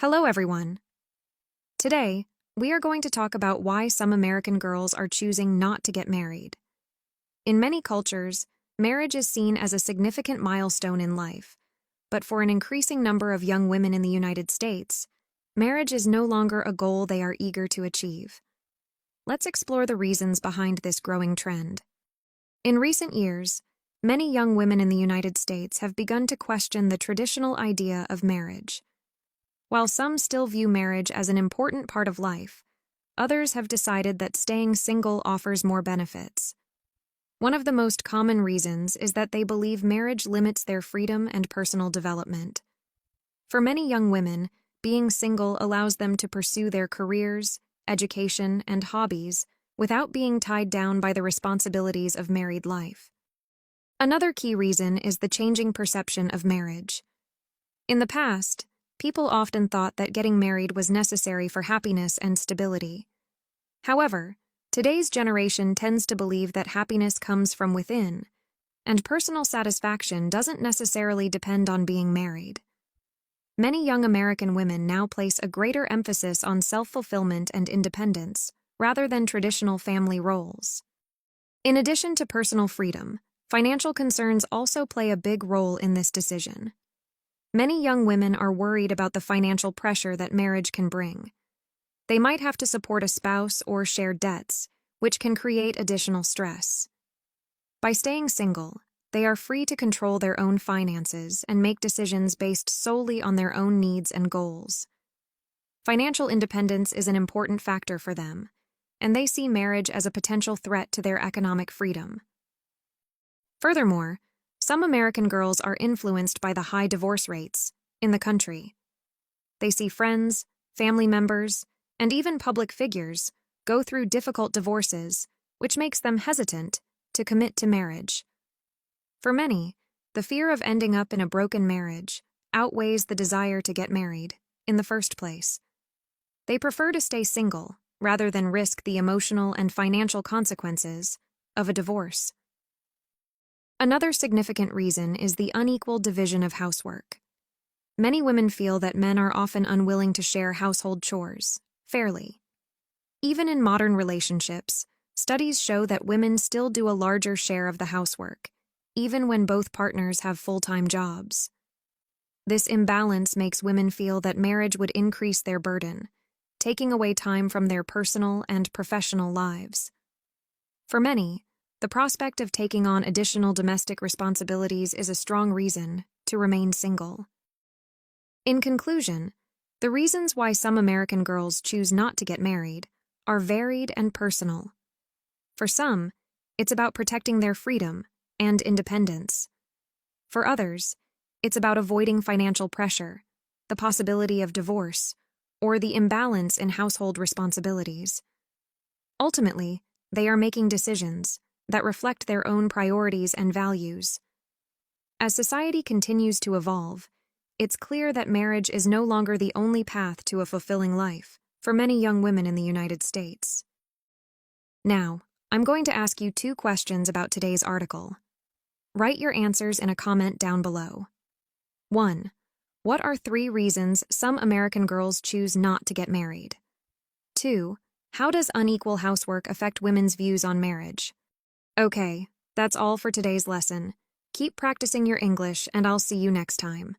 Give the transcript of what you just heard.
Hello, everyone. Today, we are going to talk about why some American girls are choosing not to get married. In many cultures, marriage is seen as a significant milestone in life, but for an increasing number of young women in the United States, marriage is no longer a goal they are eager to achieve. Let's explore the reasons behind this growing trend. In recent years, many young women in the United States have begun to question the traditional idea of marriage. While some still view marriage as an important part of life, others have decided that staying single offers more benefits. One of the most common reasons is that they believe marriage limits their freedom and personal development. For many young women, being single allows them to pursue their careers, education, and hobbies without being tied down by the responsibilities of married life. Another key reason is the changing perception of marriage. In the past, people often thought that getting married was necessary for happiness and stability. However, today's generation tends to believe that happiness comes from within, and personal satisfaction doesn't necessarily depend on being married. Many young American women now place a greater emphasis on self-fulfillment and independence, rather than traditional family roles. In addition to personal freedom, financial concerns also play a big role in this decision. Many young women are worried about the financial pressure that marriage can bring. They might have to support a spouse or share debts, which can create additional stress. By staying single, they are free to control their own finances and make decisions based solely on their own needs and goals. Financial independence is an important factor for them, and they see marriage as a potential threat to their economic freedom. Furthermore, some American girls are influenced by the high divorce rates in the country. They see friends, family members, and even public figures go through difficult divorces, which makes them hesitant to commit to marriage. For many, the fear of ending up in a broken marriage outweighs the desire to get married in the first place. They prefer to stay single rather than risk the emotional and financial consequences of a divorce. Another significant reason is the unequal division of housework. Many women feel that men are often unwilling to share household chores fairly. Even in modern relationships, studies show that women still do a larger share of the housework, even when both partners have full-time jobs. This imbalance makes women feel that marriage would increase their burden, taking away time from their personal and professional lives. For many, the prospect of taking on additional domestic responsibilities is a strong reason to remain single. In conclusion, the reasons why some American girls choose not to get married are varied and personal. For some, it's about protecting their freedom and independence. For others, it's about avoiding financial pressure, the possibility of divorce, or the imbalance in household responsibilities. Ultimately, they are making decisions that reflect their own priorities and values. As society continues to evolve, it's clear that marriage is no longer the only path to a fulfilling life for many young women in the United States. Now, I'm going to ask you 2 questions about today's article. Write your answers in a comment down below. 1. What are 3 reasons some American girls choose not to get married? 2. How does unequal housework affect women's views on marriage? Okay, that's all for today's lesson. Keep practicing your English, and I'll see you next time.